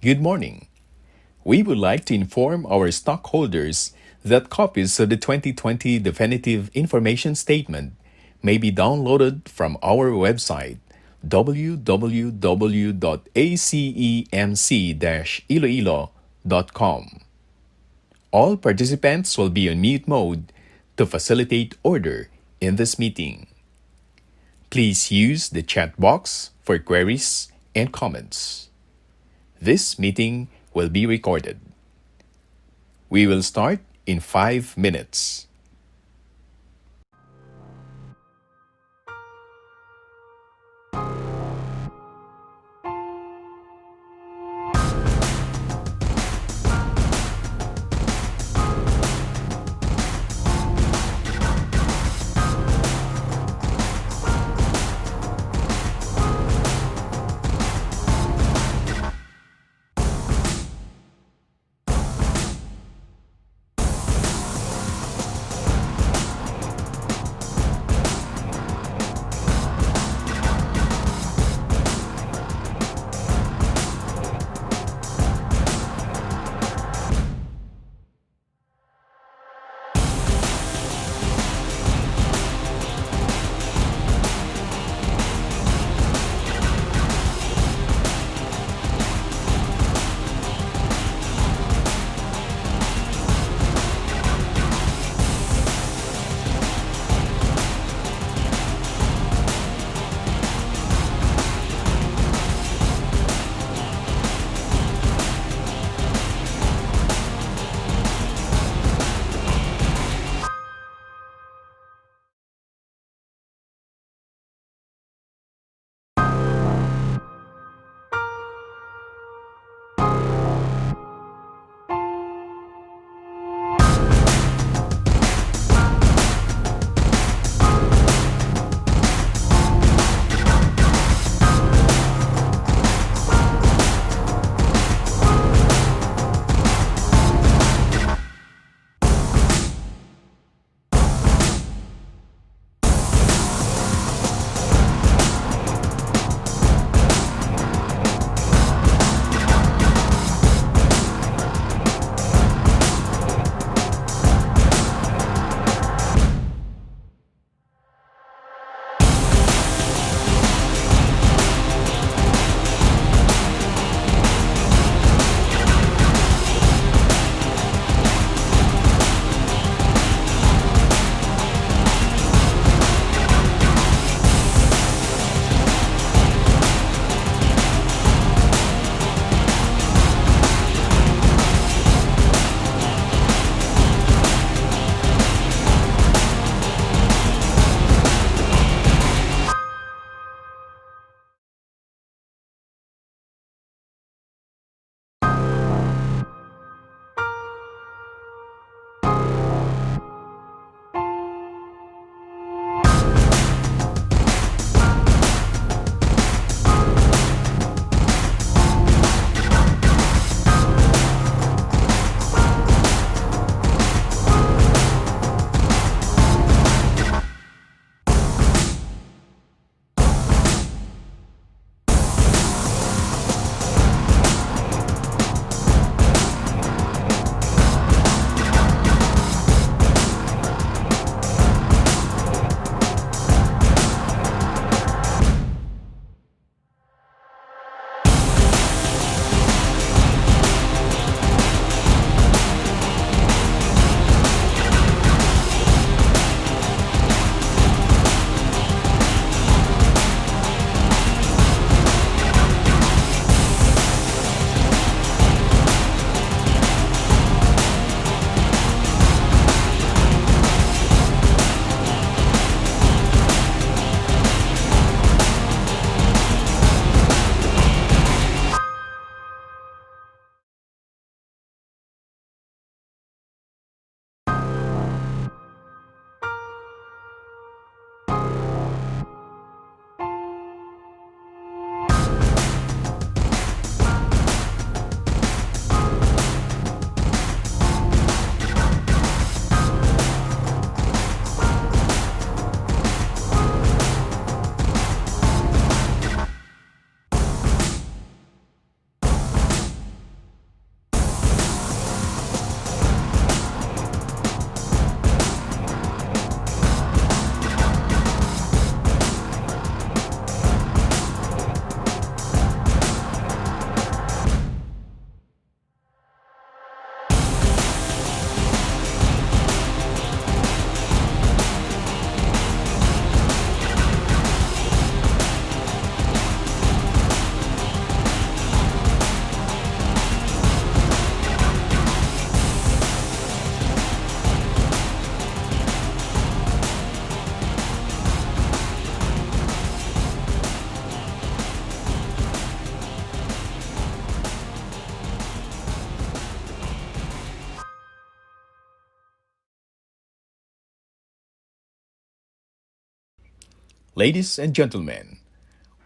Good morning. We would like to inform our stockholders that copies of the 2020 Definitive Information Statement may be downloaded from our website www.acemc-iloilo.com. All participants will be on mute mode to facilitate order in this meeting. Please use the chat box for queries and comments. This meeting will be recorded. We will start in 5 minutes. Ladies and gentlemen,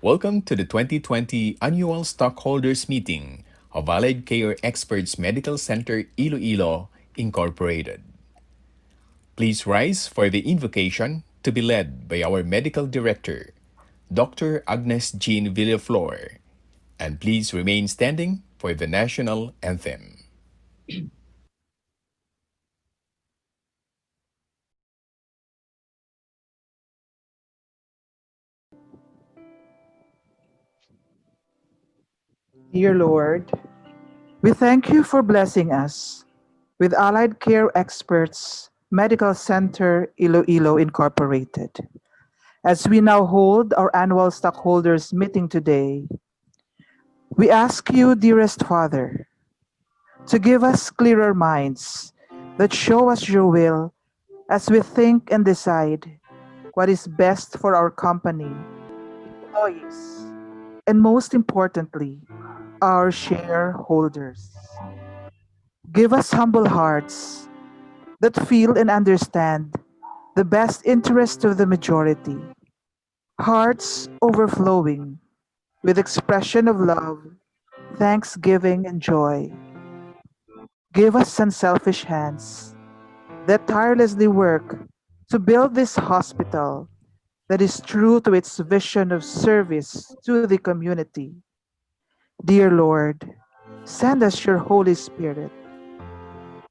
welcome to the 2020 Annual Stockholders Meeting of Allied Care Experts Medical Center Iloilo, Incorporated. Please rise for the invocation to be led by our Medical Director, Dr. Agnes Jean Villaflor, and please remain standing for the National Anthem. Dear Lord, we thank you for blessing us with Allied Care Experts Medical Center Iloilo Incorporated. As we now hold our annual stockholders meeting today, we ask you, dearest Father, to give us clearer minds that show us your will as we think and decide what is best for our company, employees, and most importantly, our shareholders. Give us humble hearts that feel and understand the best interest of the majority, hearts overflowing with expression of love, thanksgiving, and joy. Give us unselfish hands that tirelessly work to build this hospital that is true to its vision of service to the community. Dear Lord, send us your Holy Spirit.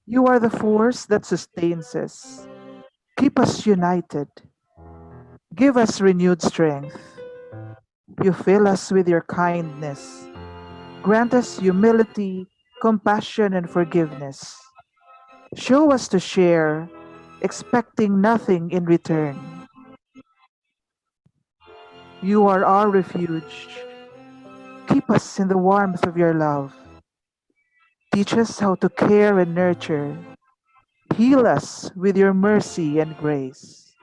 You are the force that sustains us. Keep us united. Give us renewed strength. You fill us with your kindness. Grant us humility, compassion, and forgiveness. Show us to share, expecting nothing in return. You are our refuge. Keep us in the warmth of your love. Teach us how to care and nurture. Heal us with your mercy and grace.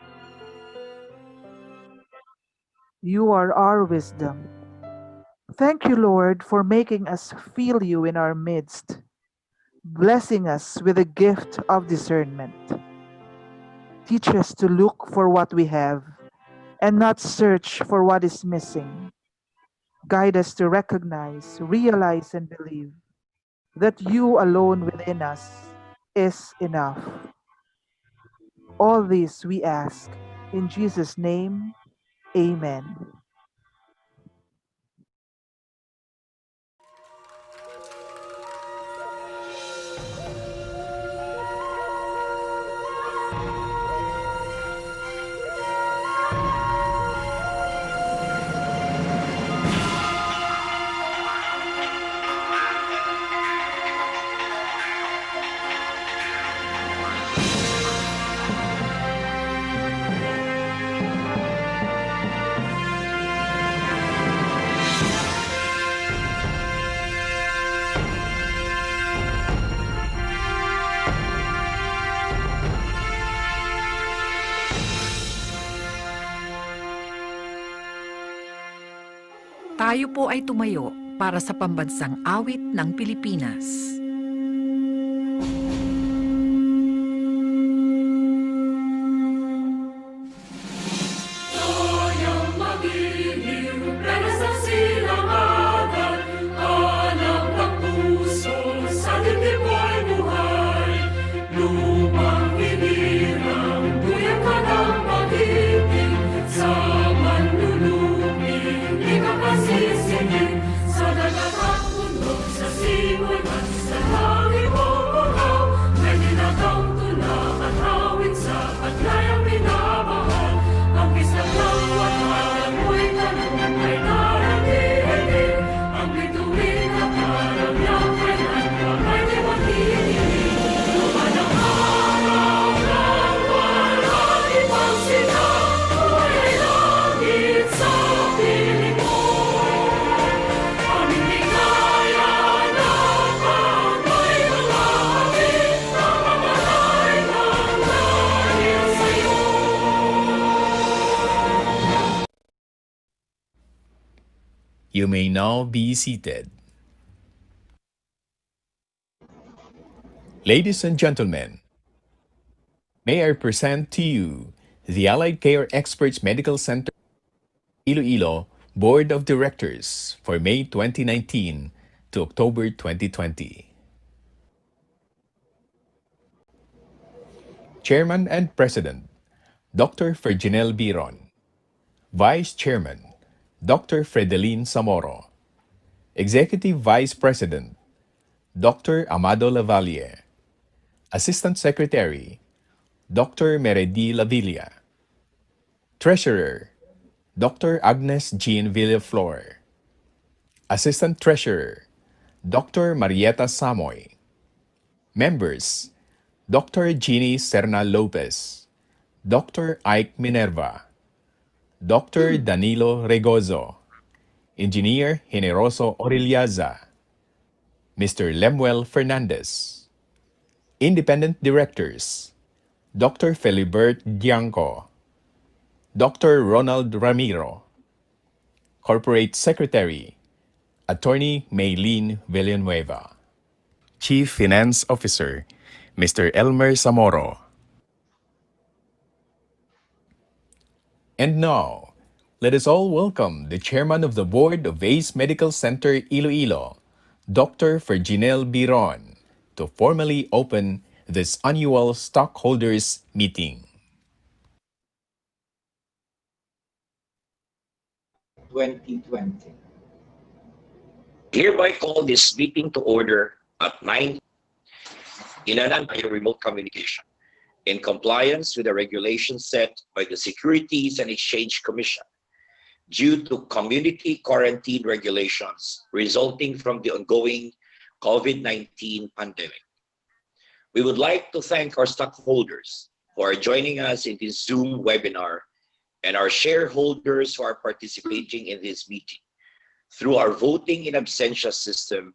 You are our wisdom. Thank you, Lord, for making us feel you in our midst, blessing us with the gift of discernment. Teach us to look for what we have and not search for what is missing. Guide us to recognize, realize, and believe that you alone within us is enough. All this we ask in Jesus' name, amen. Tayo po ay tumayo para sa pambansang awit ng Pilipinas. You may now be seated. Ladies and gentlemen, may I present to you the Allied Care Experts Medical Center Iloilo Board of Directors for May 2019 to October 2020. Chairman and President, Dr. Ferginel Biron. Vice Chairman, Dr. Fredeline Zamoro. Executive Vice President, Dr. Amado Lavalle. Assistant Secretary, Dr. Meredi Lavilla. Treasurer, Dr. Agnes Jean Villaflor. Assistant Treasurer, Dr. Marieta Samoy. Members, Dr. Jeannie Serna Lopez, Dr. Ike Minerva, Dr. Danilo Regozo, Engineer Generoso Orillaza, Mr. Lemuel Fernandez. Independent Directors, Dr. Felibert Dianco, Dr. Ronald Ramiro. Corporate Secretary, Attorney Maylene Villanueva. Chief Finance Officer, Mr. Elmer Zamoro. And now, let us all welcome the Chairman of the Board of ACE Medical Center Iloilo, Dr. Ferginel Biron, to formally open this annual stockholders meeting. 2020. Hereby call this meeting to order at 9 in an by remote communication in compliance with the regulations set by the Securities and Exchange Commission due to community quarantine regulations resulting from the ongoing COVID-19 pandemic. We would like to thank our stockholders who are joining us in this Zoom webinar and our shareholders who are participating in this meeting through our voting in absentia system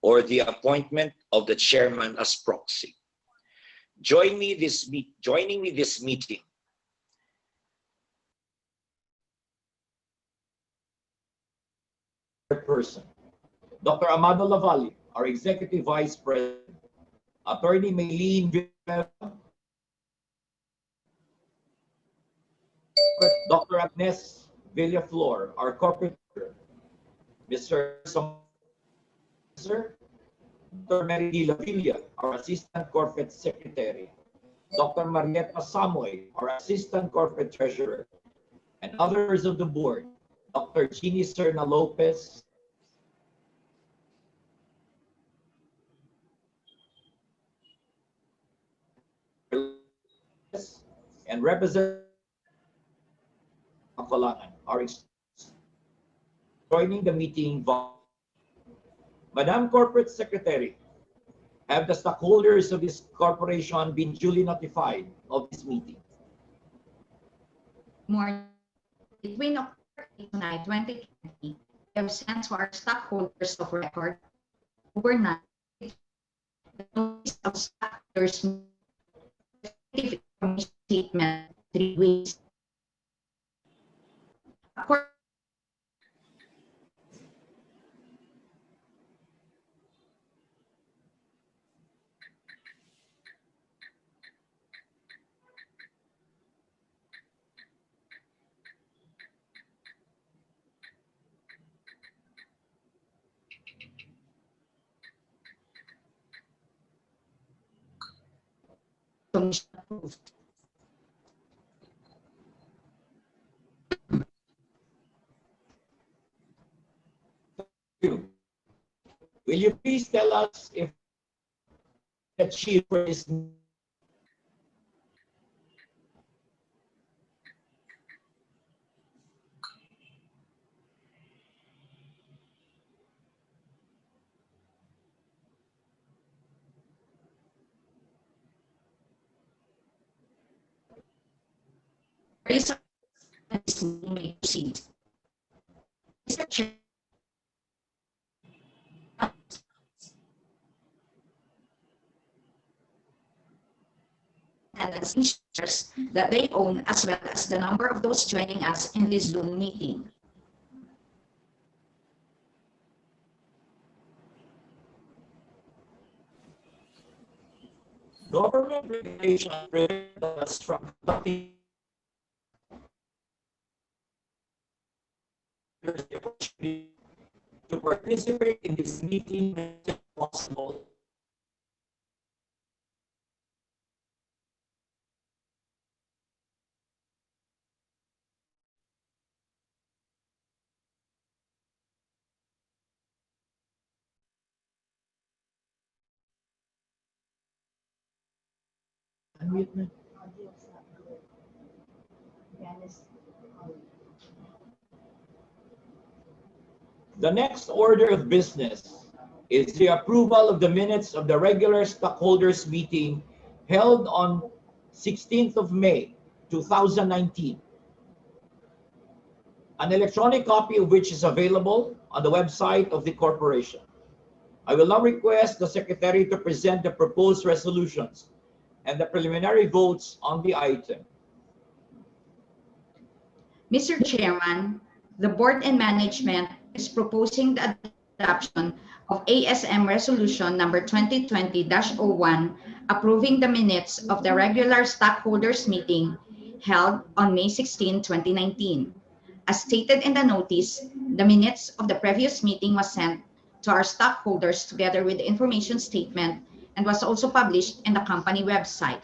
or the appointment of the chairman as proxy. Joining me this meeting person, Dr. Amado Lavalle, our Executive Vice President, Attorney Maylene Villanueva, Dr. Agnes Villaflor, our Corporate Secretary, Mr. Dr. Meredi Lavilla, our Assistant Corporate Secretary, Dr. Marieta Samoy, our Assistant Corporate Treasurer, and others of the board, Dr. Jeannie Serna Lopez, and Representative Colangan are joining the meeting. Madam Corporate Secretary, have the stockholders of this corporation been duly notified of this meeting? Morning. Between October 8 and 2020, we have sent to our stockholders of record overnight the notice of stockholders information statement 3 weeks. According Commission approved. Will you please tell us if achieved for this? Raise this may proceed. Mr. Chair, attendance in shares that they own, as well as the number of those joining us in this Zoom meeting. Government regulation prevents us from conducting there's the opportunity to participate in this meeting as possible. The next order of business is the approval of the minutes of the regular stockholders meeting held on 16th of May, 2019. An electronic copy of which is available on the website of the corporation. I will now request the secretary to present the proposed resolutions and the preliminary votes on the item. Mr. Chairman, the board and management is proposing the adoption of ASM Resolution number 2020-01, approving the minutes of the regular stockholders meeting held on May 16, 2019. As stated in the notice, the minutes of the previous meeting was sent to our stockholders together with the information statement and was also published in the company website.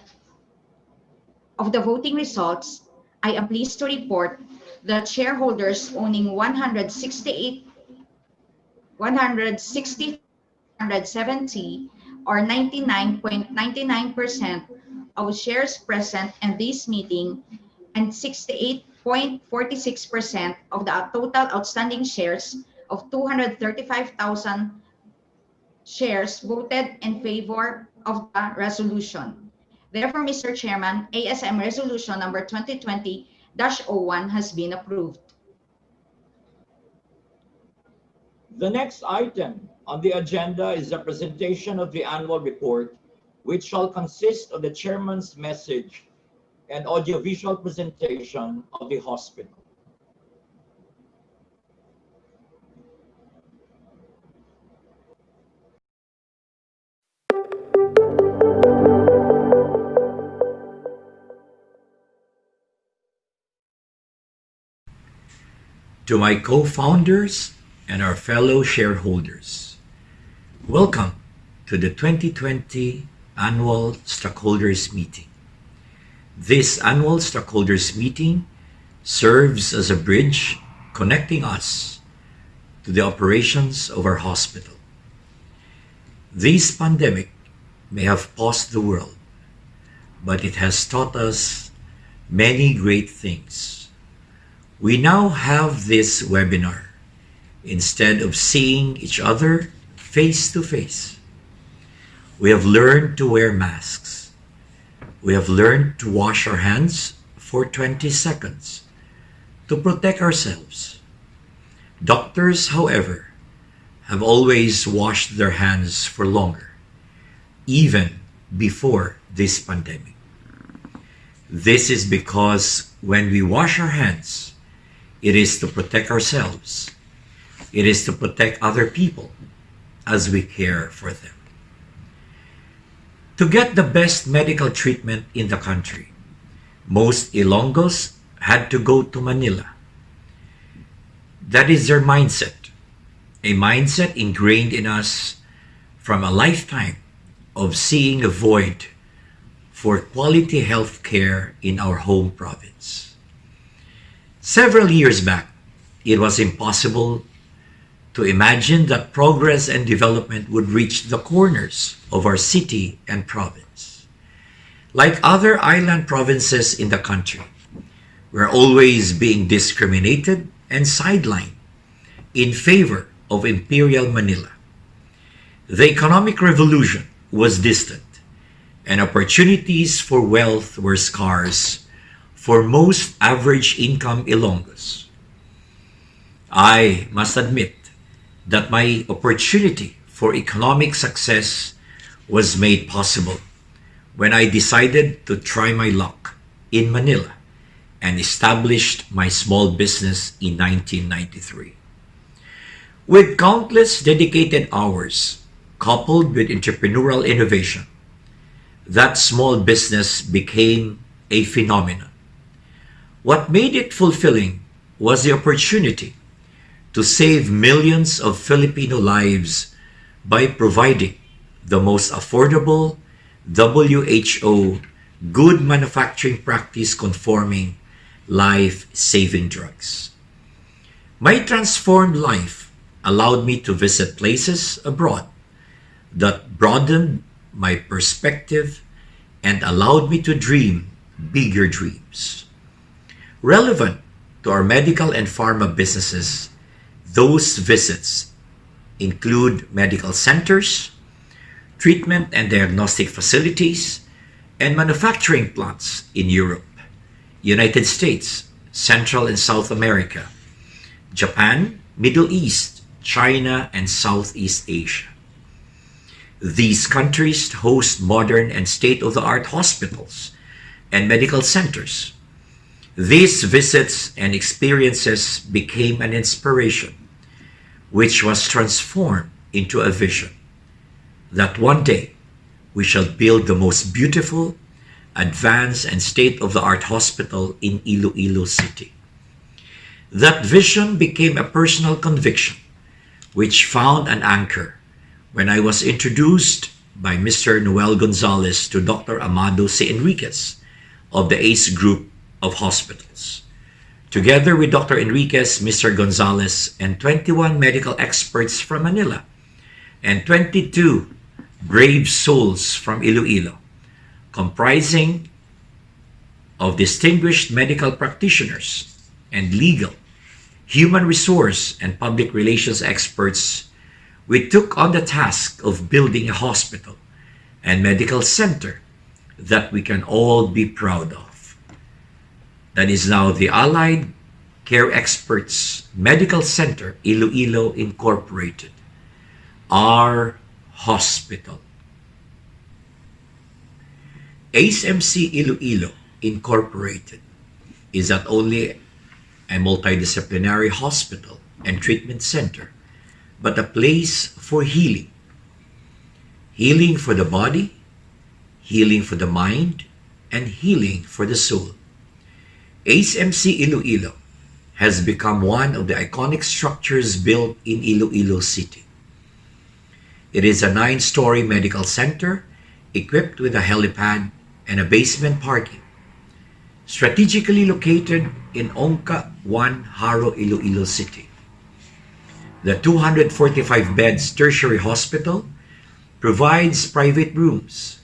Of the voting results, I am pleased to report that shareholders owning 170 or 99.99% of shares present in this meeting and 68.46% of the total outstanding shares of 235,000 shares voted in favor of the resolution. Therefore, Mr. Chairman, ASM Resolution number 2020-01 has been approved. The next item on the agenda is the presentation of the annual report, which shall consist of the chairman's message and audiovisual presentation of the hospital. To my co-founders and our fellow shareholders, welcome to the 2020 Annual Stockholders Meeting. This annual stockholders meeting serves as a bridge connecting us to the operations of our hospital. This pandemic may have paused the world, but it has taught us many great things. We now have this webinar instead of seeing each other face to face. We have learned to wear masks. We have learned to wash our hands for 20 seconds to protect ourselves. Doctors, however, have always washed their hands for longer, even before this pandemic. This is because when we wash our hands, it is to protect ourselves. It is to protect other people as we care for them. To get the best medical treatment in the country, most Ilonggos had to go to Manila. That is their mindset, a mindset ingrained in us from a lifetime of seeing a void for quality health care in our home province. Several years back, it was impossible to imagine that progress and development would reach the corners of our city and province. Like other island provinces in the country, we're always being discriminated and sidelined in favor of Imperial Manila. The economic revolution was distant, and opportunities for wealth were scarce for most average income Ilonggos. I must admit that my opportunity for economic success was made possible when I decided to try my luck in Manila and established my small business in 1993. With countless dedicated hours coupled with entrepreneurial innovation, that small business became a phenomenon. What made it fulfilling was the opportunity to save millions of Filipino lives by providing the most affordable WHO good manufacturing practice conforming life-saving drugs. My transformed life allowed me to visit places abroad that broadened my perspective and allowed me to dream bigger dreams. Relevant to our medical and pharma businesses, those visits include medical centers, treatment and diagnostic facilities, and manufacturing plants in Europe, United States, Central and South America, Japan, Middle East, China, and Southeast Asia. These countries host modern and state-of-the-art hospitals and medical centers. These visits and experiences became an inspiration, which was transformed into a vision that one day we shall build the most beautiful, advanced, and state-of-the-art hospital in Iloilo City. That vision became a personal conviction, which found an anchor when I was introduced by Mr. Noel Gonzalez to Dr. Amado C. Enriquez of the ACE Group of Hospitals. Together with Dr. Enriquez, Mr. Gonzalez, and 21 medical experts from Manila, and 22 brave souls from Iloilo, comprising of distinguished medical practitioners and legal, human resource, and public relations experts, we took on the task of building a hospital and medical center that we can all be proud of. That is now the Allied Care Experts Medical Center Iloilo Incorporated, our hospital. ACEMCI Iloilo Incorporated is not only a multidisciplinary hospital and treatment center, but a place for healing. Healing for the body, healing for the mind, and healing for the soul. ACEMCI Iloilo has become one of the iconic structures built in Iloilo City. It is a 9-story medical center equipped with a helipad and a basement parking, strategically located in Ongka 1, Haro, Iloilo City. The 245 beds tertiary hospital provides private rooms,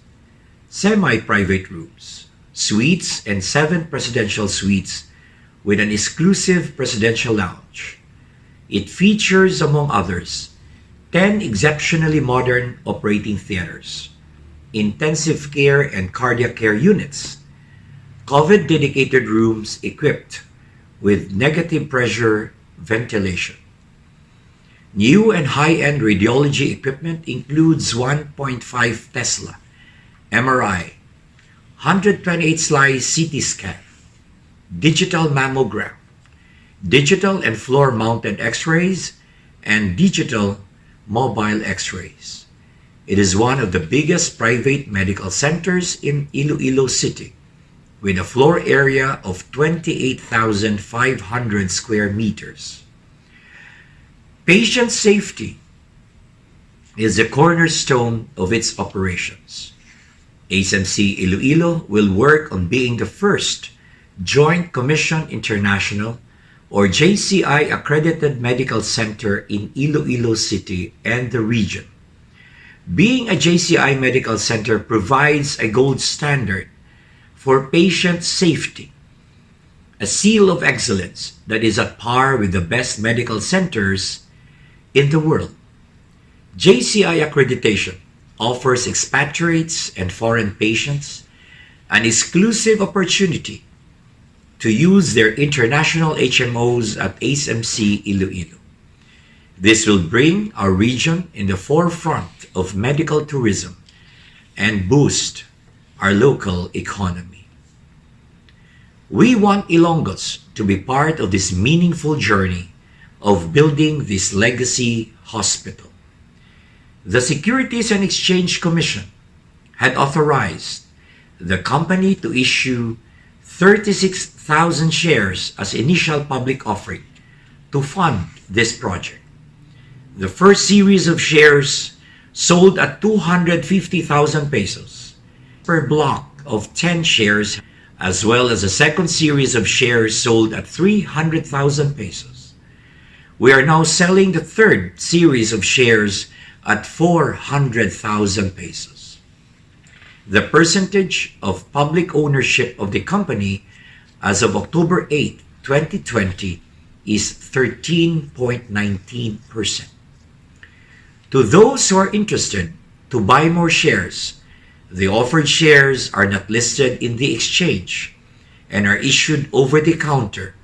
semi-private rooms, suites, and 7 presidential suites with an exclusive presidential lounge. It features, among others, 10 exceptionally modern operating theaters, intensive care and cardiac care units, COVID-dedicated rooms equipped with negative pressure ventilation. New and high-end radiology equipment includes 1.5 Tesla MRI, 128 slice CT scan, digital mammogram, digital and floor-mounted X-rays, and digital mobile X-rays. It is one of the biggest private medical centers in Iloilo City, with a floor area of 28,500 square meters. Patient safety is the cornerstone of its operations. ACEMCI Iloilo will work on being the first Joint Commission International or JCI accredited medical center in Iloilo City and the region. Being a JCI medical center provides a gold standard for patient safety, a seal of excellence that is at par with the best medical centers in the world. JCI accreditation offers expatriates and foreign patients an exclusive opportunity to use their international HMOs at ACEMCI Iloilo. This will bring our region in the forefront of medical tourism and boost our local economy. We want Ilonggos to be part of this meaningful journey of building this legacy hospital. The Securities and Exchange Commission had authorized the company to issue 36,000 shares as initial public offering to fund this project. The first series of shares sold at 250,000 pesos per block of 10 shares, as well as a second series of shares sold at 300,000 pesos. We are now selling the third series of shares at 400,000 pesos. The percentage of public ownership of the company as of October 8, 2020 is 13.19%. To those who are interested to buy more shares, the offered shares are not listed in the exchange and are issued over the counter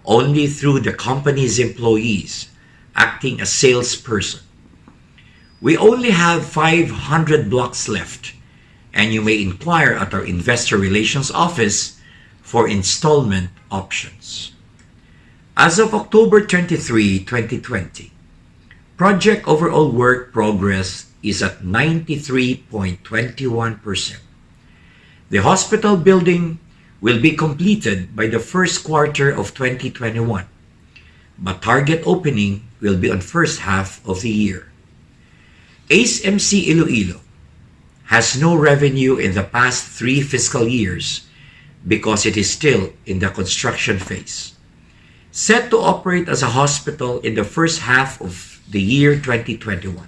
only through the company's employees acting as salesperson. We only have 500 blocks left, and you may inquire at our Investor Relations office for installment options. As of October 23, 2020, project overall work progress is at 93.21%. The hospital building will be completed by the first quarter of 2021, but target opening will be on first half of the year. ACEMCI Iloilo has no revenue in the past 3 fiscal years because it is still in the construction phase. Set to operate as a hospital in the first half of the year 2021.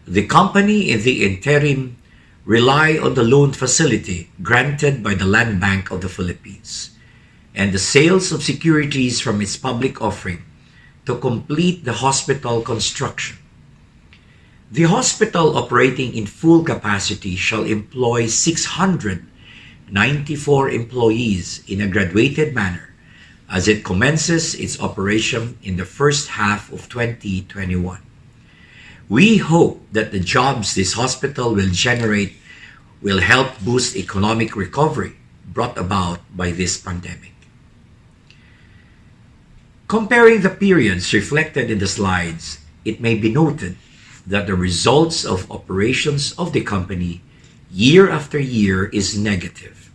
The company in the interim rely on the loan facility granted by the Land Bank of the Philippines and the sales of securities from its public offering to complete the hospital construction. The hospital operating in full capacity shall employ 694 employees in a graduated manner as it commences its operation in the first half of 2021. We hope that the jobs this hospital will generate will help boost economic recovery brought about by this pandemic. Comparing the periods reflected in the slides, it may be noted that the results of operations of the company year after year is negative.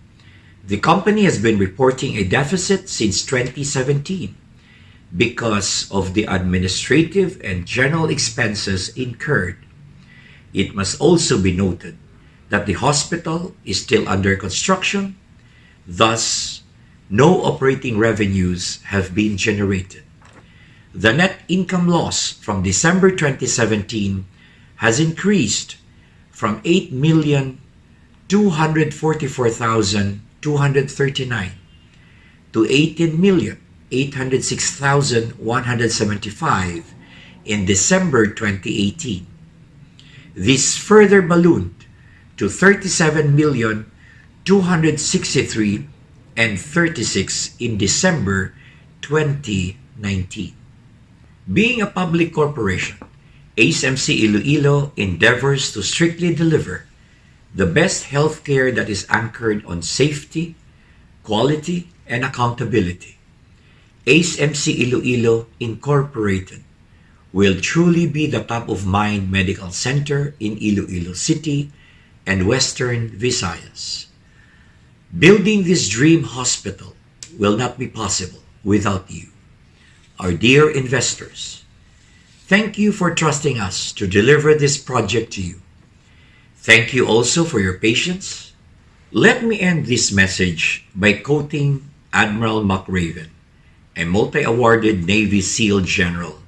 The company has been reporting a deficit since 2017 because of the administrative and general expenses incurred. It must also be noted that the hospital is still under construction, thus no operating revenues have been generated. The net income loss from December 2017 has increased from 8,244,239 to 18,806,175 in December 2018. This further ballooned to 37,263,036 in December 2019. Being a public corporation, ACEMCI Iloilo endeavors to strictly deliver the best healthcare that is anchored on safety, quality, and accountability. ACEMCI Iloilo Incorporated will truly be the top-of-mind medical center in Iloilo City and Western Visayas. Building this dream hospital will not be possible without you, our dear investors. Thank you for trusting us to deliver this project to you. Thank you also for your patience. Let me end this message by quoting Admiral McRaven, a multi-awarded Navy SEAL general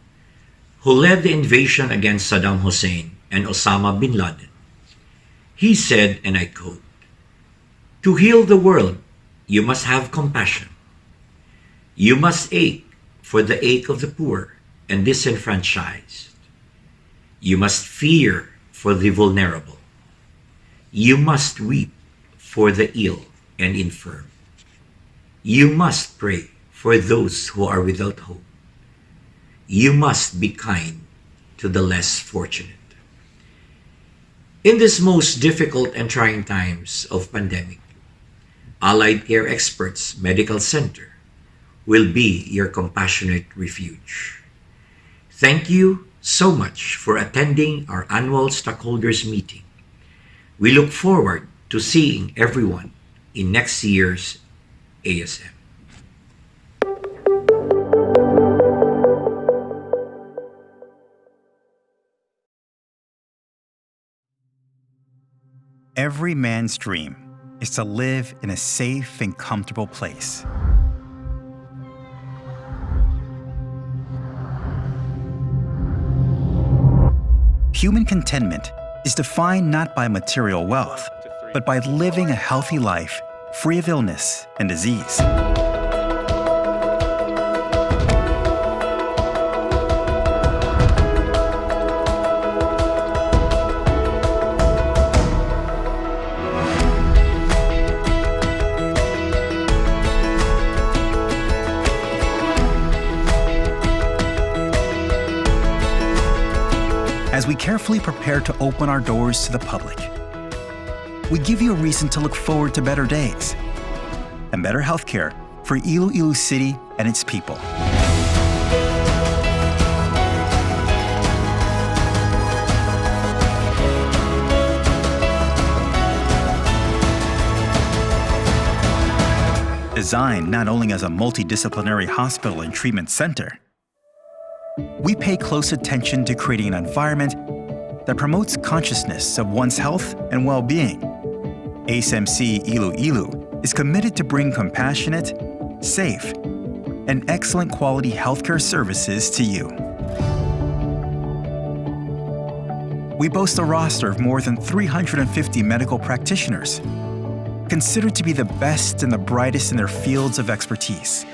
who led the invasion against Saddam Hussein and Osama bin Laden. He said, and I quote, "To heal the world, you must have compassion. You must ache for the ache of the poor and disenfranchised. You must fear for the vulnerable. You must weep for the ill and infirm. You must pray for those who are without hope. You must be kind to the less fortunate." In this most difficult and trying times of pandemic, Allied Care Experts Medical Center will be your compassionate refuge. Thank you so much for attending our annual stockholders meeting. We look forward to seeing everyone in next year's ASM. Every man's dream is to live in a safe and comfortable place. Human contentment is defined not by material wealth, but by living a healthy life free of illness and disease. As we carefully prepare to open our doors to the public, we give you a reason to look forward to better days and better healthcare for Iloilo City and its people. Designed not only as a multidisciplinary hospital and treatment center, we pay close attention to creating an environment that promotes consciousness of one's health and well-being. ACEMCI Iloilo is committed to bring compassionate, safe, and excellent quality healthcare services to you. We boast a roster of more than 350 medical practitioners, considered to be the best and the brightest in their fields of expertise.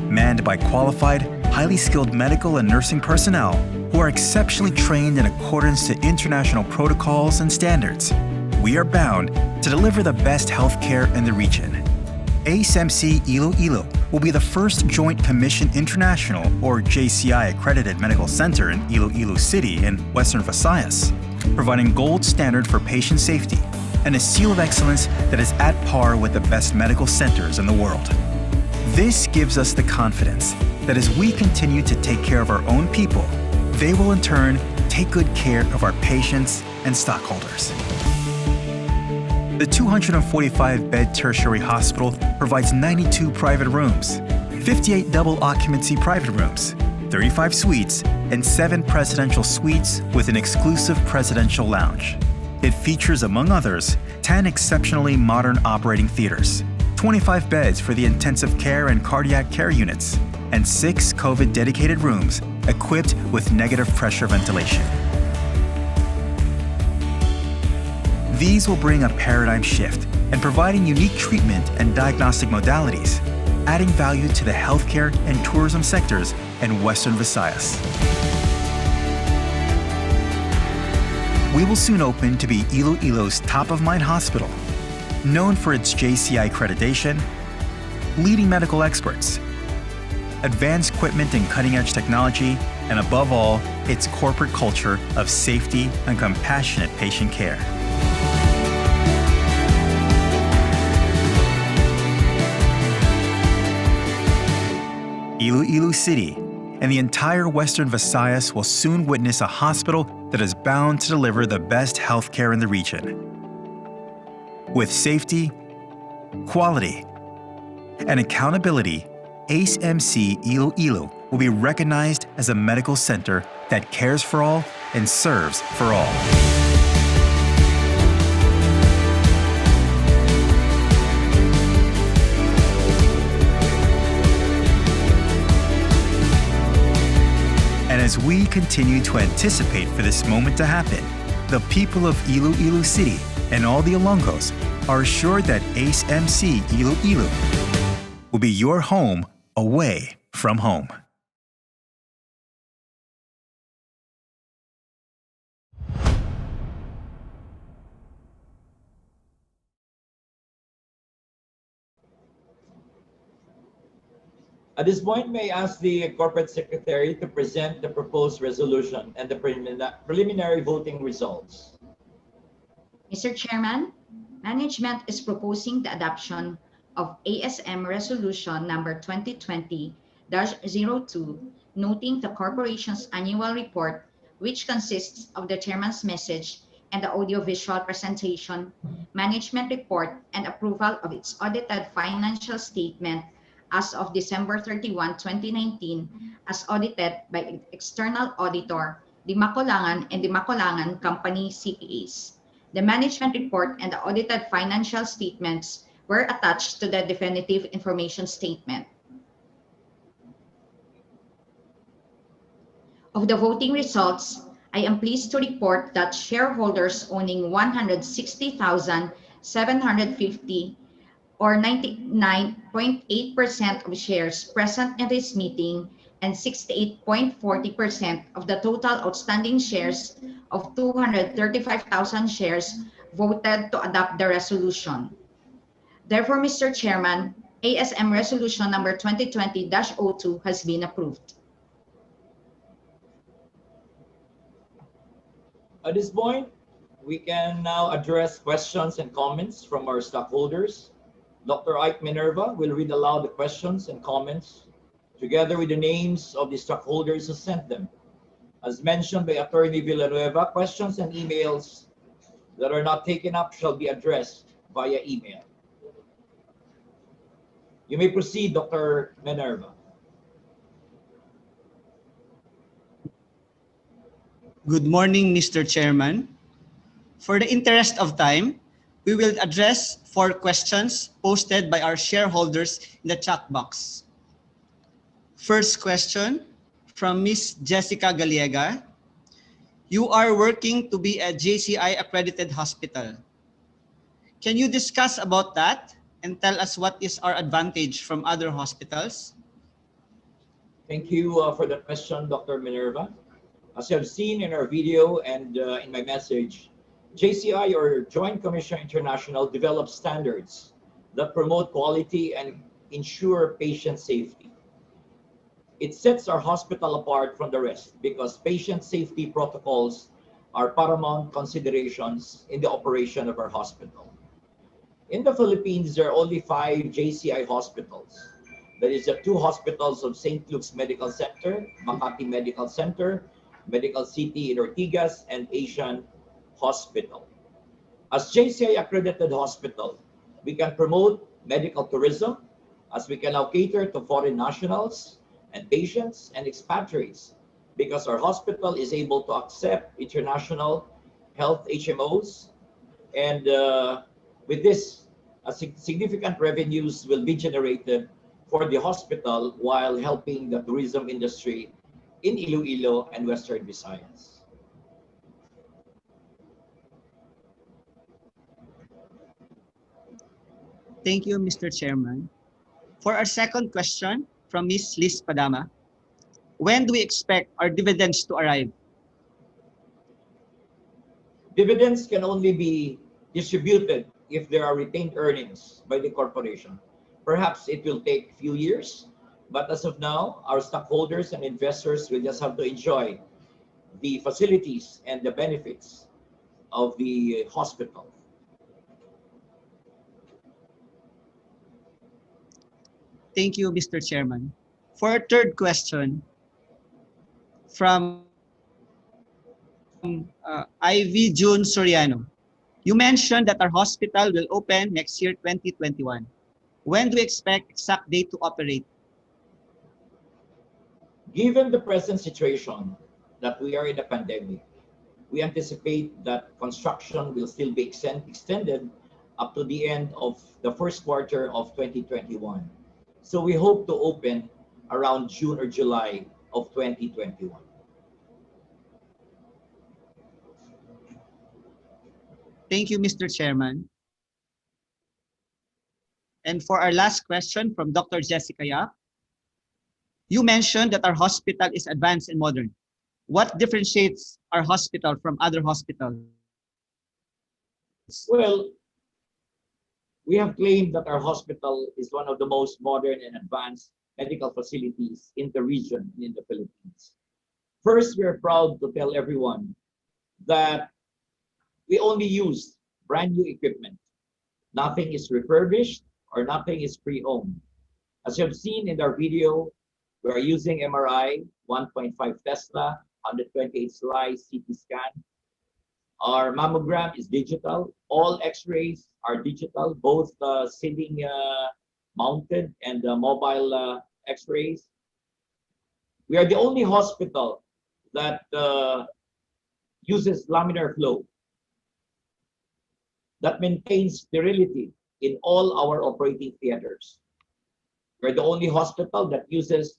Manned by qualified, highly skilled medical and nursing personnel who are exceptionally trained in accordance to international protocols and standards, we are bound to deliver the best healthcare in the region. ASMC Iloilo will be the first Joint Commission International or JCI accredited medical center in Iloilo City in Western Visayas, providing gold standard for patient safety and a seal of excellence that is at par with the best medical centers in the world. This gives us the confidence that as we continue to take care of our own people, they will in turn take good care of our patients and stockholders. The 245-bed tertiary hospital provides 92 private rooms, 58 double occupancy private rooms, 35 suites, and 7 presidential suites with an exclusive presidential lounge. It features, among others, 10 exceptionally modern operating theaters, 25 beds for the intensive care and cardiac care units, and 6 COVID-dedicated rooms equipped with negative pressure ventilation. These will bring a paradigm shift in providing unique treatment and diagnostic modalities, adding value to the healthcare and tourism sectors in Western Visayas. We will soon open to be Iloilo's top-of-mind hospital, known for its JCI accreditation, leading medical experts, advanced equipment and cutting-edge technology, and above all, its corporate culture of safety and compassionate patient care. Iloilo City and the entire Western Visayas will soon witness a hospital that is bound to deliver the best healthcare in the region. With safety, quality, and accountability, ACEMCI Iloilo will be recognized as a medical center that cares for all and serves for all. And as we continue to anticipate for this moment to happen, the people of Iloilo City and all the Ilonggos are assured that ACEMCI Iloilo will be your home away from home. At this point, may I ask the Corporate Secretary to present the proposed resolution and the preliminary voting results. Mr. Chairman, management is proposing the adoption of ASM Resolution number 2020-02, noting the corporation's annual report, which consists of the chairman's message and the audiovisual presentation, management report, and approval of its audited financial statement as of December 31, 2019, as audited by external auditor Di Macolangan and Di Macolangan Company CPAs. The management report and the audited financial statements were attached to the definitive information statement. Of the voting results, I am pleased to report that shareholders owning 160,750 or 99.8% of shares present in this meeting and 68.40% of the total outstanding shares of 235,000 shares voted to adopt the resolution. Therefore, Mr. Chairman, ASM Resolution number 2020-02 has been approved. At this point, we can now address questions and comments from our stockholders. Dr. Ike Minerva will read aloud the questions and comments together with the names of the stockholders who sent them. As mentioned by Attorney Villanueva, questions and emails that are not taken up shall be addressed via email. You may proceed, Dr. Minerva. Good morning, Mr. Chairman. For the interest of time, we will address 4 questions posted by our shareholders in the chat box. First question from Ms. Jessica Galiega. You are working to be a JCI accredited hospital. Can you discuss about that and tell us what is our advantage from other hospitals? Thank you for the question, Dr. Minerva. As you have seen in our video and in my message, JCI, or Joint Commission International, develops standards that promote quality and ensure patient safety. It sets our hospital apart from the rest because patient safety protocols are paramount considerations in the operation of our hospital. In the Philippines, there are only 5 JCI hospitals. That is the 2 hospitals of St. Luke's Medical Center, Makati Medical Center, Medical City in Ortigas, and Asian Hospital. As JCI accredited hospital, we can promote medical tourism as we can now cater to foreign nationals and patients and expatriates because our hospital is able to accept international health HMOs, and with this, significant revenues will be generated for the hospital while helping the tourism industry in Iloilo and Western Visayas. Thank you, Mr. Chairman. For our second question from Ms. Liz Padama, when do we expect our dividends to arrive? Dividends can only be distributed if there are retained earnings by the corporation. Perhaps it will take a few years, but as of now, our stockholders and investors will just have to enjoy the facilities and the benefits of the hospital. Thank you, Mr. Chairman. For our third question from Ivy June Soriano, you mentioned that our hospital will open next year, 2021. When do we expect exact date to operate? Given the present situation that we are in a pandemic, we anticipate that construction will still be extended up to the end of the first quarter of 2021. So we hope to open around June or July of 2021. Thank you, Mr. Chairman. And for our last question from Dr. Jessica Yap, you mentioned that our hospital is advanced and modern. What differentiates our hospital from other hospitals? Well, we have claimed that our hospital is one of the most modern and advanced medical facilities in the region and in the Philippines. First, we are proud to tell everyone that we only use brand new equipment. Nothing is refurbished or nothing is pre-owned. As you have seen in our video, we are using MRI, 1.5 Tesla, 128 slice CT scan. Our mammogram is digital. All X-rays are digital, both ceiling mounted and mobile X-rays. We are the only hospital that uses laminar flow that maintains sterility in all our operating theaters. We're the only hospital that uses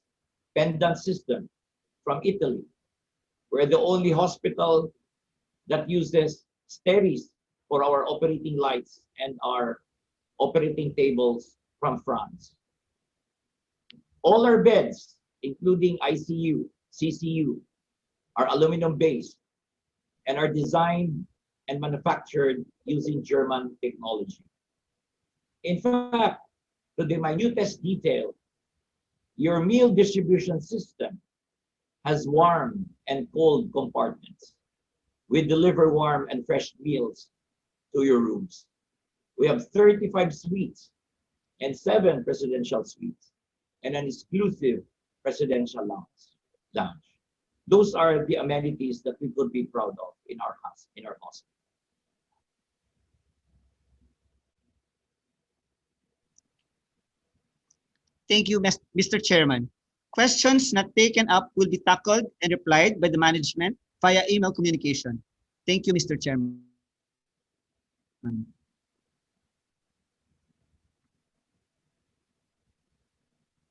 pendant system from Italy. We're the only hospital that uses steris for our operating lights and our operating tables from France. All our beds, including ICU, CCU, are aluminum based and are designed and manufactured using German technology. In fact, to the minutest detail, your meal distribution system has warm and cold compartments. We deliver warm and fresh meals to your rooms. We have 35 suites and 7 presidential suites and an exclusive presidential lounge. Those are the amenities that we could be proud of in our house, in our hospital. Thank you, Mr. Chairman. Questions not taken up will be tackled and replied by the management via email communication. Thank you, Mr. Chairman.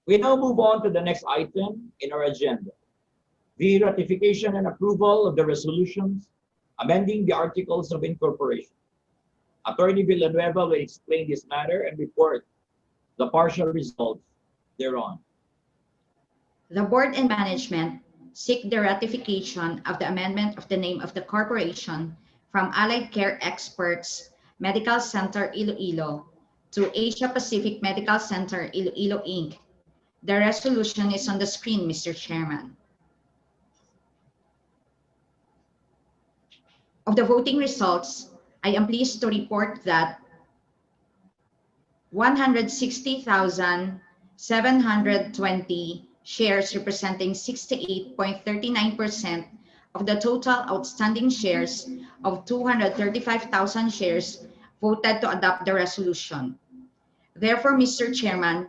We now move on to the next item in our agenda, the ratification and approval of the resolutions amending the Articles of Incorporation. Attorney Villanueva will explain this matter and report the partial results thereon. The board and management seek the ratification of the amendment of the name of the corporation from Allied Care Experts Medical Center Iloilo to Asia Pacific Medical Center Iloilo Inc. The resolution is on the screen, Mr. Chairman. Of the voting results, I am pleased to report that 160,720 shares representing 68.39% of the total outstanding shares of 235,000 shares voted to adopt the resolution. Therefore, Mr. Chairman,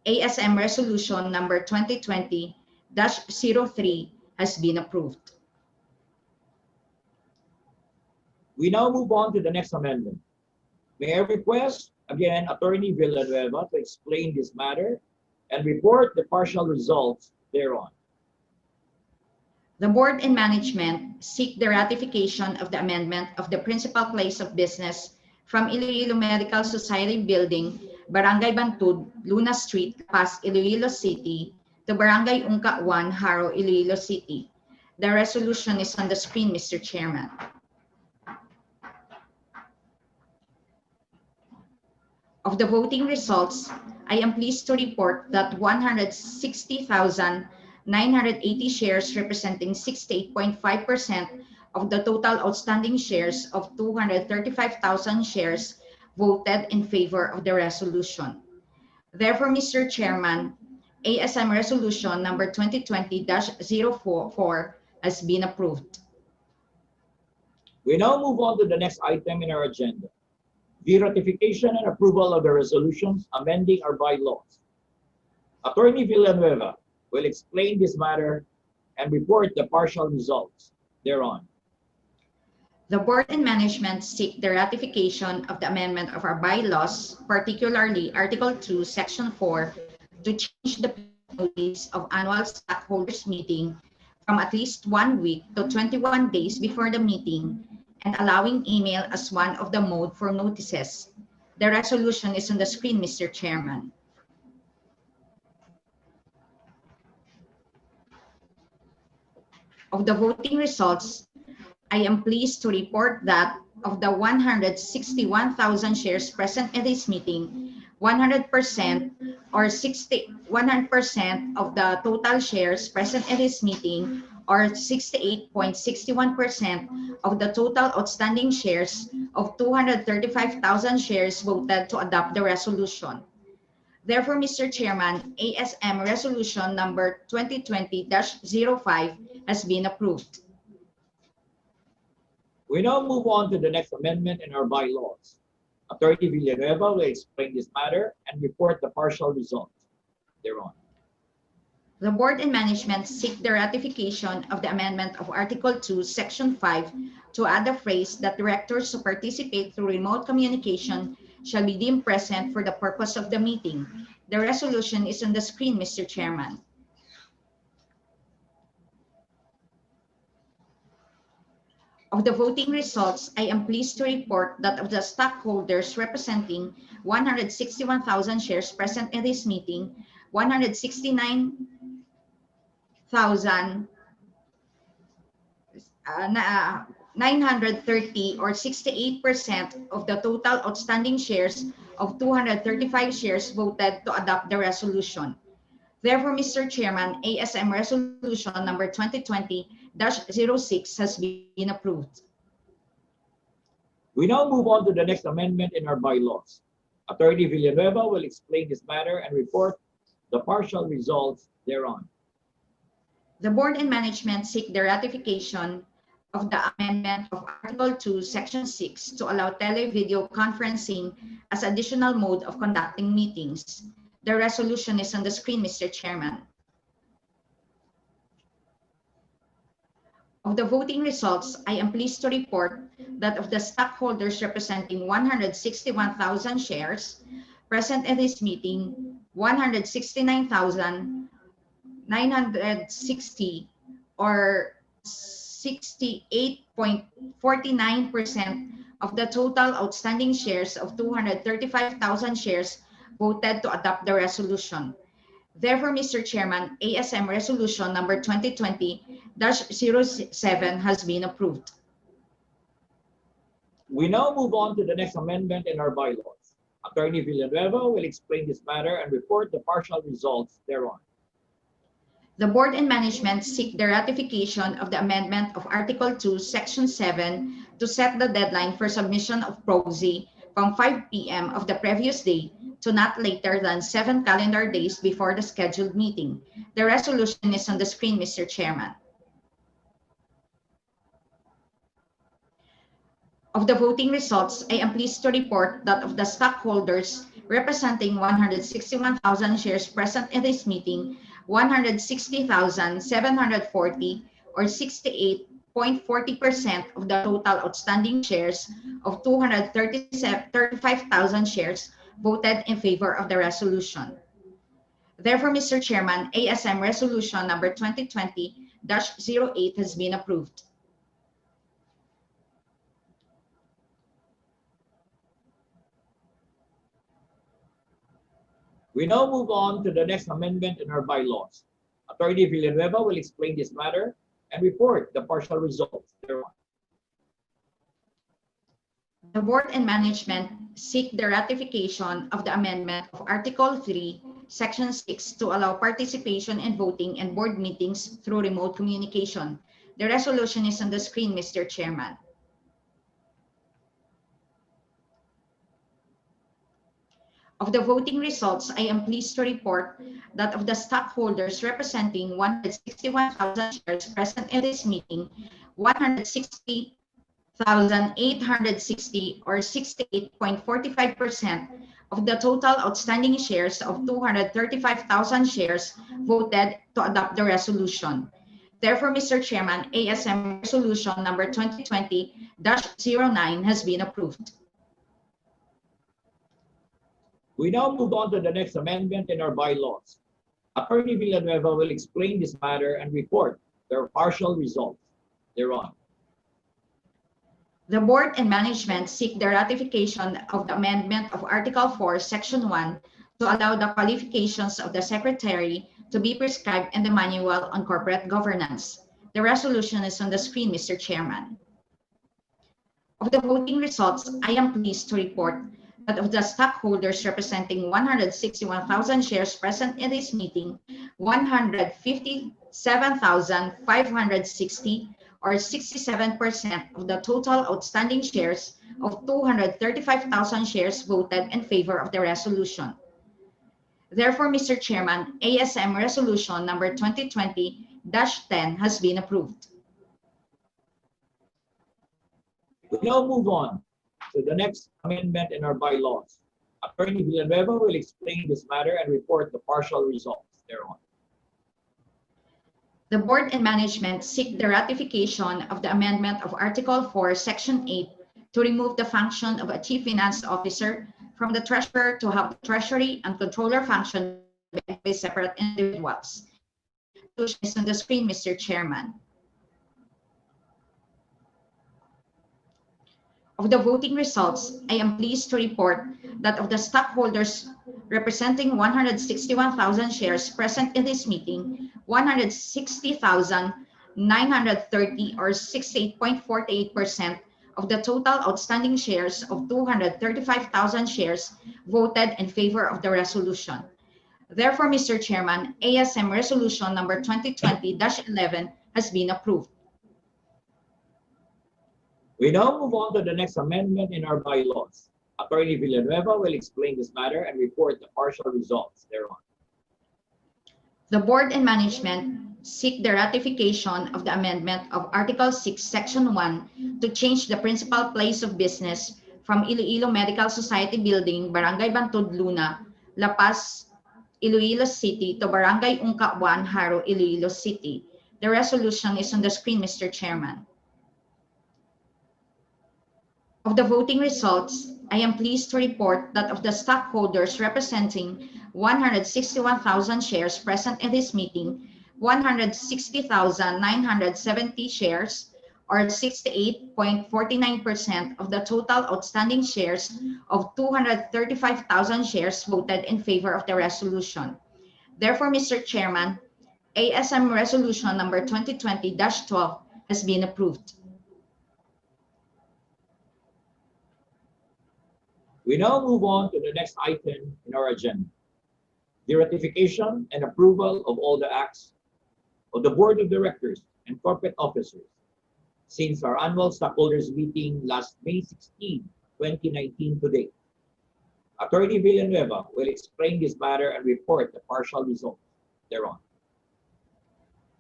ASM Resolution number 2020-03 has been approved. We now move on to the next amendment. May I request, again, Attorney Villanueva to explain this matter and report the partial results thereon. The board and management seek the ratification of the amendment of the principal place of business from Iloilo Medical Society Building, Barangay Bantud, Luna Street, Pas, Iloilo City, to Barangay Ungka 1, Haro, Iloilo City. The resolution is on the screen, Mr. Chairman. Of the voting results, I am pleased to report that 160,980 shares representing 68.5% of the total outstanding shares of 235,000 shares voted in favor of the resolution. Therefore, Mr. Chairman, ASM Resolution number 2020-04 has been approved. We now move on to the next item in our agenda, the ratification and approval of the resolutions amending our bylaws. Attorney Villanueva will explain this matter and report the partial results thereon. The board and management seek the ratification of the amendment of our bylaws, particularly Article 2, Section 4, to change the notice of annual stockholders meeting from at least 1 week to 21 days before the meeting and allowing email as one of the mode for notices. The resolution is on the screen, Mr. Chairman. Of the voting results, I am pleased to report that of the 161,000 shares present at this meeting, 100% or 100% of the total shares present at this meeting, or 68.61% of the total outstanding shares of 235,000 shares voted to adopt the resolution. Therefore, Mr. Chairman, ASM Resolution number 2020-05 has been approved. We now move on to the next amendment in our bylaws. Attorney Villanueva will explain this matter and report the partial results thereon. The board and management seek the ratification of the amendment of Article 2, Section 5 to add the phrase that directors who participate through remote communication shall be deemed present for the purpose of the meeting. The resolution is on the screen, Mr. Chairman. Of the voting results, I am pleased to report that of the stockholders representing 161,000 shares present in this meeting, 169,930 or 68% of the total outstanding shares of 235 shares voted to adopt the resolution. Therefore, Mr. Chairman, ASM Resolution number 2020-06 has been approved. We now move on to the next amendment in our bylaws. Attorney Villanueva will explain this matter and report the partial results thereon. The board and management seek the ratification of the amendment of Article 2, Section 6 to allow tele-video conferencing as additional mode of conducting meetings. The resolution is on the screen, Mr. Chairman. Of the voting results, I am pleased to report that of the stockholders representing 161,000 shares present at this meeting, 169,960 or 68.49% of the total outstanding shares of 235,000 shares voted to adopt the resolution. Therefore, Mr. Chairman, ASM Resolution number 2020-07 has been approved. We now move on to the next amendment in our bylaws. Attorney Villanueva will explain this matter and report the partial results thereon. The board and management seek the ratification of the amendment of Article 2, Section 7 to set the deadline for submission of proxy from 5 p.m. of the previous day to not later than 7 calendar days before the scheduled meeting. The resolution is on the screen, Mr. Chairman. Of the voting results, I am pleased to report that of the stockholders representing 161,000 shares present in this meeting, 160,740 or 68.40% of the total outstanding shares of 235,000 shares voted in favor of the resolution. Therefore, Mr. Chairman, ASM Resolution number 2020-08 has been approved. We now move on to the next amendment in our bylaws. Attorney Villanueva will explain this matter and report the partial results thereon. The board and management seek the ratification of the amendment of Article 3, Section 6 to allow participation and voting in board meetings through remote communication. The resolution is on the screen, Mr. Chairman. Of the voting results, I am pleased to report that of the stockholders representing 161,000 shares present in this meeting, 160,860 or 68.45% of the total outstanding shares of 235,000 shares voted to adopt the resolution. Therefore, Mr. Chairman, ASM Resolution number 2020-09 has been approved. We now move on to the next amendment in our bylaws. Attorney Villanueva will explain this matter and report their partial results thereon. The board and management seek the ratification of the amendment of Article 4, Section 1 to allow the qualifications of the secretary to be prescribed in the Manual on Corporate Governance. The resolution is on the screen, Mr. Chairman. Of the voting results, I am pleased to report that of the stockholders representing 161,000 shares present in this meeting, 157,560 or 67% of the total outstanding shares of 235,000 shares voted in favor of the resolution. Therefore, Mr. Chairman, ASM Resolution number 2020-10 has been approved. We now move on to the next amendment in our bylaws. Attorney Villanueva will explain this matter and report the partial results thereon. The board and management seek the ratification of the amendment of Article 4, Section 8 to remove the function of a Chief Finance Officer from the Treasurer to have the Treasury and Controller function by separate individuals. The resolution is on the screen, Mr. Chairman. Of the voting results, I am pleased to report that of the stockholders representing 161,000 shares present in this meeting, 160,930 or 68.48% of the total outstanding shares of 235,000 shares voted in favor of the resolution. Therefore, Mr. Chairman, ASM Resolution number 2020-11 has been approved. We now move on to the next amendment in our bylaws. Attorney Villanueva will explain this matter and report the partial results thereon. The board and management seek the ratification of the amendment of Article 6, Section 1 to change the principal place of business from Iloilo Medical Society Building, Barangay Bantod, Luna, La Paz, Iloilo City to Barangay Ungka 1, Haro, Iloilo City. The resolution is on the screen, Mr. Chairman. Of the voting results, I am pleased to report that of the stockholders representing 161,000 shares present in this meeting, 160,970 shares or 68.49% of the total outstanding shares of 235,000 shares voted in favor of the resolution. Therefore, Mr. Chairman, ASM Resolution number 2020-12 has been approved. We now move on to the next item in our agenda, the ratification and approval of all the acts of the Board of Directors and corporate officers since our annual stockholders meeting last May 16, 2019 to date. Attorney Villanueva will explain this matter and report the partial results thereon.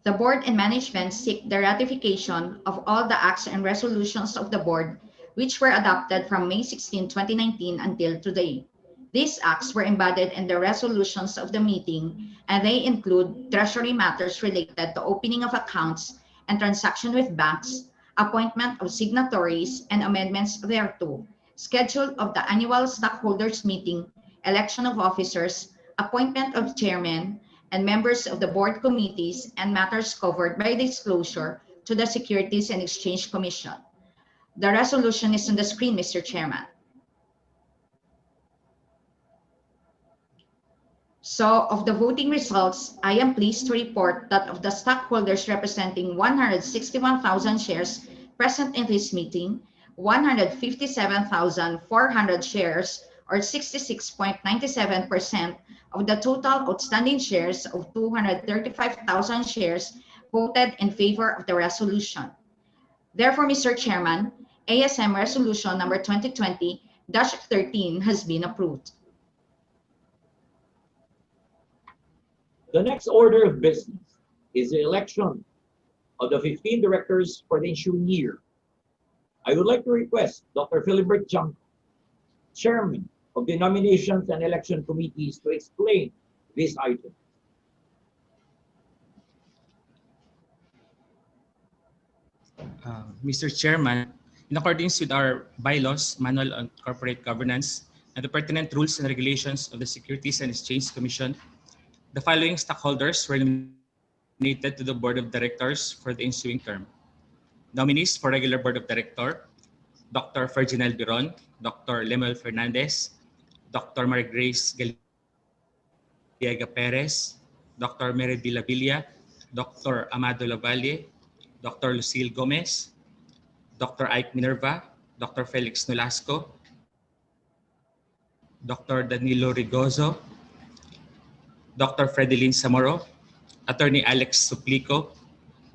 The board and management seek the ratification of all the acts and resolutions of the board which were adopted from May 16, 2019 until today. These acts were embodied in the resolutions of the meeting, and they include treasury matters related to opening of accounts and transaction with banks, appointment of signatories and amendments thereto, schedule of the annual stockholders meeting, election of officers, appointment of chairman and members of the board committees, and matters covered by disclosure to the Securities and Exchange Commission. The resolution is on the screen, Mr. Chairman. So, of the voting results, I am pleased to report that of the stockholders representing 161,000 shares present in this meeting, 157,400 shares or 66.97% of the total outstanding shares of 235,000 shares voted in favor of the resolution. Therefore, Mr. Chairman, ASM Resolution number 2020-13 has been approved. The next order of business is the election of the 15 directors for the ensuing year. I would like to request Dr. Philibert Junco, Chairman of the Nominations and Election Committees, to explain this item. Mr. Chairman, in accordance with our bylaws, Manual on Corporate Governance, and the pertinent rules and regulations of the Securities and Exchange Commission, the following stockholders were nominated to the Board of Directors for the ensuing term. Nominees for regular Board of Directors: Dr. Ferdinand Biron, Dr. Lemuel Fernandez, Dr. Maria Grace Galiega Perez, Dr. Mary Villavilla, Dr. Amado Lavalle, Dr. Lucille Gomez, Dr. Ike Minerva, Dr. Felix Nolasco, Dr. Danilo Rigozo, Dr. Fredeline Samoro, Attorney Alex Suplico,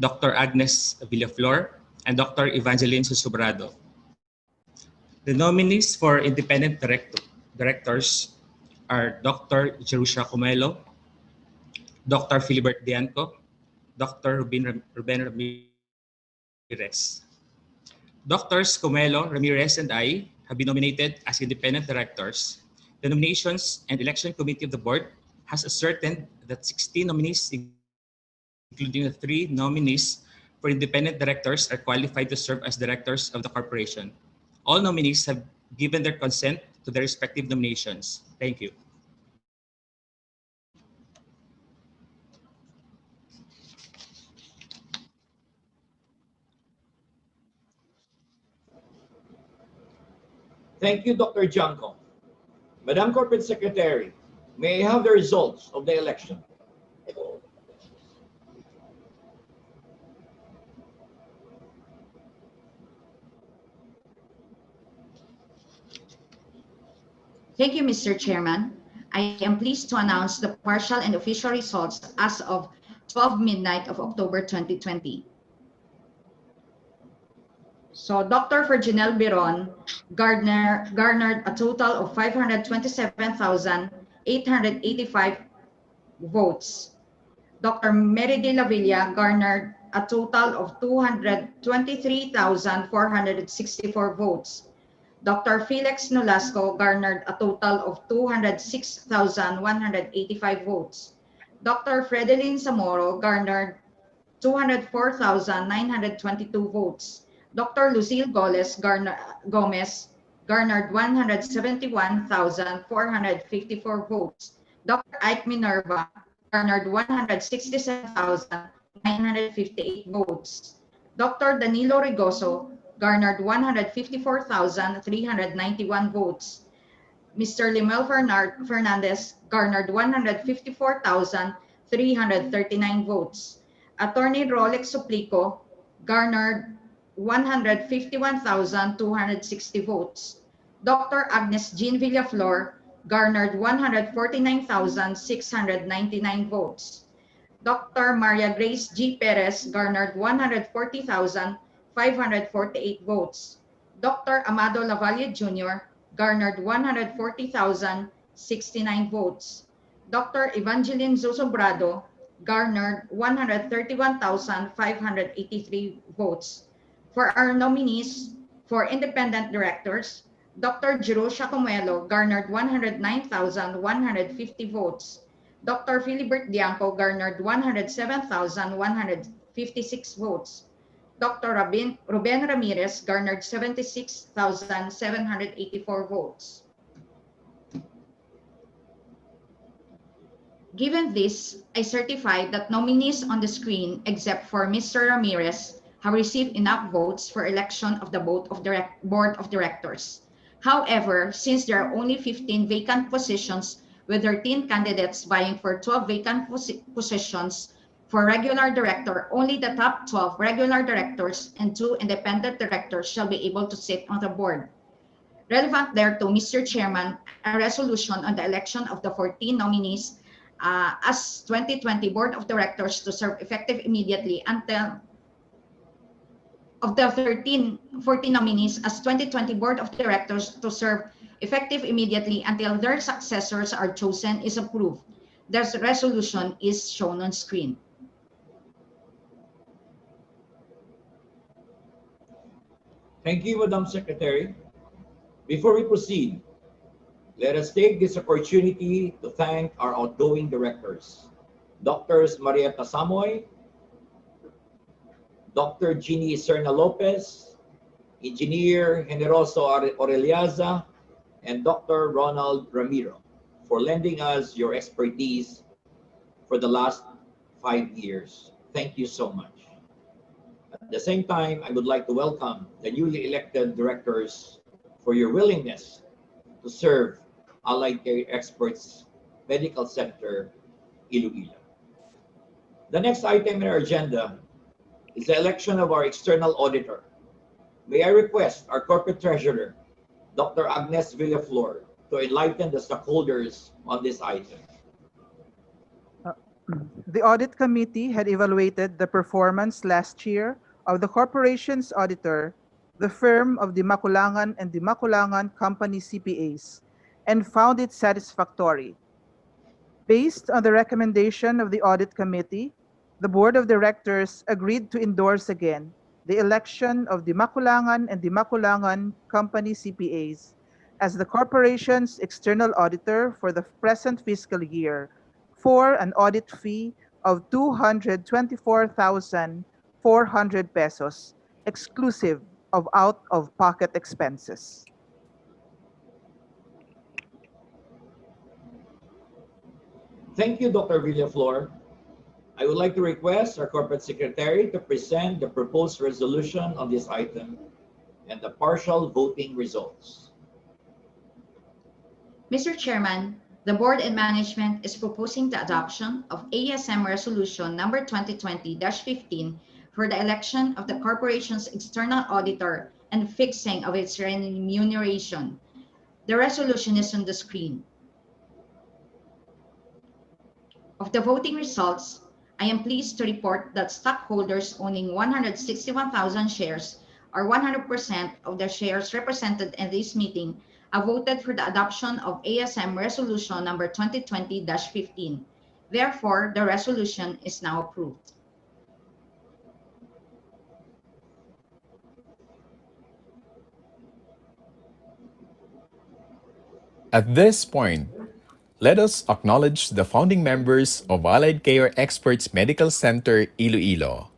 Dr. Agnes Villaflor, and Dr. Evangeline Susubrado. The nominees for independent directors are Dr. Jerusha Comelo, Dr. Philibert Dianco, Dr. Ruben Ramirez. Doctors Comelo, Ramirez, and I have been nominated as independent directors. The Nominations and Election Committee of the Board has ascertained that 16 nominees, including the three nominees for independent directors, are qualified to serve as directors of the corporation. All nominees have given their consent to their respective nominations. Thank you. Thank you, Dr. Janko. Madam Corporate Secretary, may I have the results of the election? Thank you, Mr. Chairman. I am pleased to announce the partial and official results as of 12 midnight of October 2020. So Dr. Virginel Biron garnered a total of 527,885 votes. Dr. Mary de la Villa garnered a total of 223,464 votes. Dr. Felix Nolasco garnered a total of 206,185 votes. Dr. Fredelin Zamoro garnered 204,922 votes. Dr. Lucille Gomez garnered 171,454 votes. Dr. Ike Minerva garnered 167,958 votes. Dr. Danilo Rigoso garnered 154,391 votes. Mr. Limel Fernandez garnered 154,339 votes. Attorney Rolex Suplico garnered 151,260 votes. Dr. Agnes Jean Villaflor garnered 149,699 votes. Dr. Maria Grace G. Perez garnered 140,548 votes. Dr. Amado Lavalle Jr. garnered 140,069 votes. Dr. Evangeline Zosobrado garnered 131,583 votes. For our nominees for independent directors, Dr. Jiro Shacomuelo garnered 109,150 votes. Dr. Philibert Dianco garnered 107,156 votes. Dr. Ruben Ramirez garnered 76,784 votes. Given this, I certify that nominees on the screen, except for Mr. Ramirez, have received enough votes for election of the Board of Directors. However, since there are only 15 vacant positions with 13 candidates vying for 12 vacant positions for regular director, only the top 12 regular directors and 2 independent directors shall be able to sit on the board. Relevant thereto, Mr. Chairman, a resolution on the election of the 14 nominees as 2020 Board of Directors to serve effective immediately until of the 14 nominees as 2020 Board of Directors to serve effective immediately until their successors are chosen is approved. This resolution is shown on screen. Thank you, Madam Secretary. Before we proceed, let us take this opportunity to thank our outgoing directors, Drs. Marietta Samoy, Dr. Jeannie Serna Lopez, Engineer Generoso Oreliaza, and Dr. Ronald Ramiro for lending us your expertise for the last 5 years. Thank you so much. At the same time, I would like to welcome the newly elected directors for your willingness to serve Allied Care Experts Medical Center, Iloilo. The next item in our agenda is the election of our external auditor. May I request our corporate treasurer, Dr. Agnes Villaflor, to enlighten the stockholders on this item. The audit committee had evaluated the performance last year of the corporation's auditor, the firm of the Maculangan and the Maculangan Company CPAs, and found it satisfactory. Based on the recommendation of the audit committee, the board of directors agreed to endorse again the election of the Maculangan and the Maculangan Company CPAs as the corporation's external auditor for the present fiscal year for an audit fee of 224,400 pesos exclusive of out-of-pocket expenses. Thank you, Dr. Villaflor. I would like to request our Corporate Secretary to present the proposed resolution on this item and the partial voting results. Mr. Chairman, the Board and Management is proposing the adoption of ASM Resolution number 2020-15 for the election of the corporation's external auditor and fixing of its remuneration. The resolution is on the screen. Of the voting results, I am pleased to report that stockholders owning 161,000 shares, or 100% of the shares represented in this meeting, have voted for the adoption of ASM Resolution number 2020-15. Therefore, the resolution is now approved. At this point, let us acknowledge the founding members of Allied Care Experts Medical Center, Iloilo.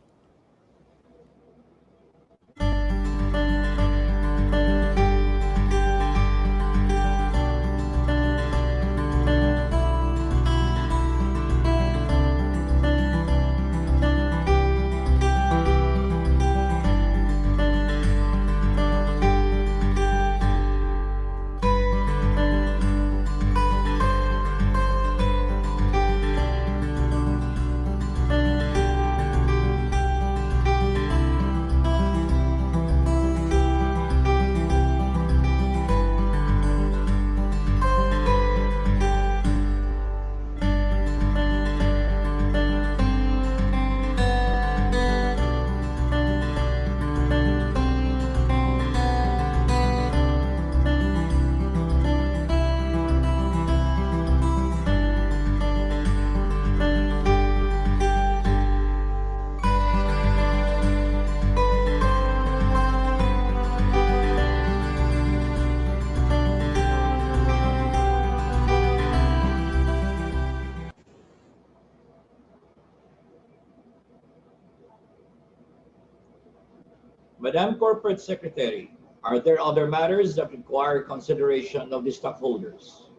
Madam Corporate Secretary, are there other matters that require consideration of the stockholders?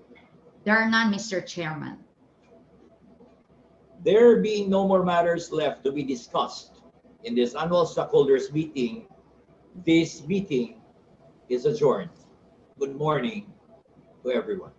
There are none, Mr. Chairman. There being no more matters left to be discussed in this annual stockholders meeting, this meeting is adjourned. Good morning to everyone.